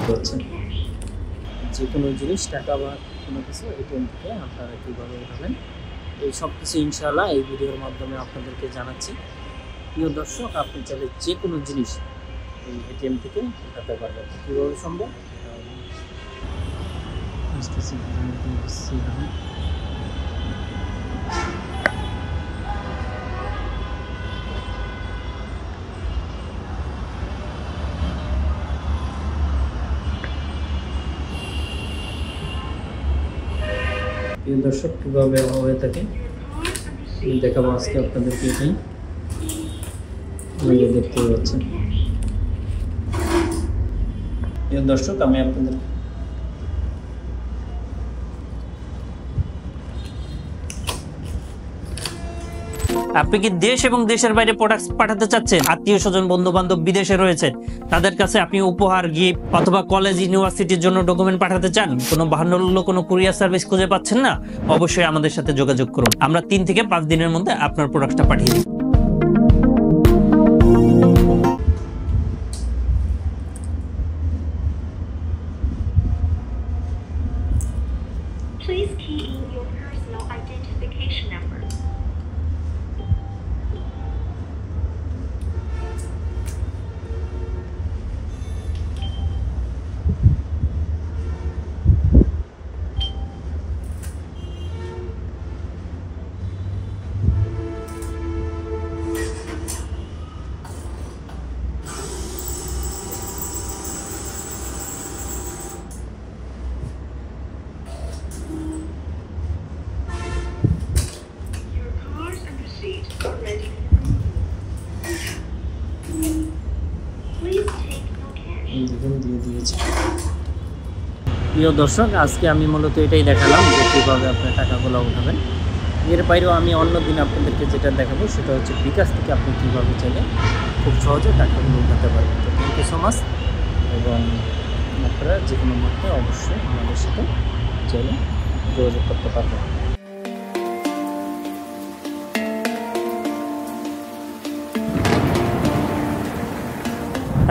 পাচ্ছেন যে কোনো জিনিস টাকা বা কোনো কিছু এটিএম থেকে আপনারা কীভাবে উঠাবেন এই সব কিছু ইনশাআল্লাহ এই ভিডিওর মাধ্যমে আপনাদেরকে জানাচ্ছি। প্রিয় দর্শক, আপনি চাইলে যে কোনো জিনিস এই এটিএম থেকে উঠাতে পারবেন। কীভাবে সম্ভব প্রিয় দর্শক, কীভাবে হয়ে থাকে দেখাবো আজকে আপনাদেরকে। এটাই দেখতে পাচ্ছেন প্রিয় দর্শক, আমি আপনাদের আপনি কি দেশ এবং দেশের বাইরে প্রোডাক্ট পাঠাতে চাচ্ছেন? আত্মীয় স্বজন বন্ধু বান্ধব বিদেশে রয়েছে, তাদের কাছে আপনি উপহার গিফট অথবা কলেজ ইউনিভার্সিটির জন্য ডকুমেন্ট পাঠাতে চান, কোনো বাহান্ন কোনো কুরিয়ার সার্ভিস খুঁজে পাচ্ছেন না? অবশ্যই আমাদের সাথে যোগাযোগ করুন। আমরা 3 থেকে 5 দিনের মধ্যে আপনার প্রোডাক্টটা পাঠিয়ে দিই। Please key in your personal identification number. Your cards and receipt are ready. Please take no cash. দেখুন দিয়ে দিয়েছে। প্রিয় দর্শক, আজকে আমি মূলত এটাই দেখালাম যে কীভাবে আপনার টাকাগুলো উঠাবেন। এর বাইরেও আমি অন্য দিন আপনাদেরকে যেটা দেখাবো সেটা হচ্ছে বিকাশ থেকে আপনি কীভাবে চাইলে খুব সহজে টাকাগুলো উঠাতে পারবেন। তো থ্যাংক ইউ সো মাচ, এবং আপনারা যে কোনো মুহূর্তে অবশ্যই আমাদের সাথে চাইলে যোগাযোগ করতে পারবেন।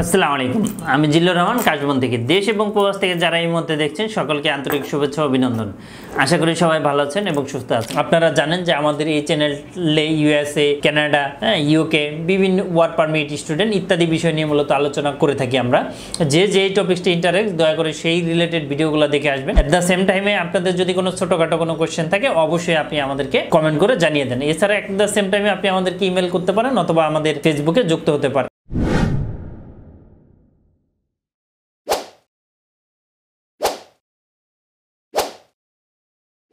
আসসালামু আলাইকুম, আমি জিল্লুর রহমান কাশবন থেকে। দেশ এবং প্রবাস থেকে যারা এই মুহূর্তে দেখছেন সকলকে আন্তরিক শুভেচ্ছা ও অভিনন্দন। আশা করি সবাই ভালো আছেন এবং সুস্থ আছেন। আপনারা জানেন যে আমাদের এই চ্যানেলে USA, কানাডা, UK বিভিন্ন ওয়ার্ক পারমিট, স্টুডেন্ট ইত্যাদি বিষয় নিয়ে মূলত আলোচনা করে থাকি আমরা। যে টপিকসটি ইন্টারেস্ট, দয়া করে সেই রিলেটেড ভিডিওগুলো দেখে আসবেন। অ্যাট দ্য সেম টাইমে আপনাদের যদি কোনো ছোটোখাটো কোনো কোয়েশ্চেন থাকে অবশ্যই আপনি আমাদেরকে কমেন্ট করে জানিয়ে দেন। এছাড়া অ্যাট দ্য সেম টাইমে আপনি আমাদেরকে ইমেল করতে পারেন অথবা আমাদের ফেসবুকে যুক্ত হতে পারেন।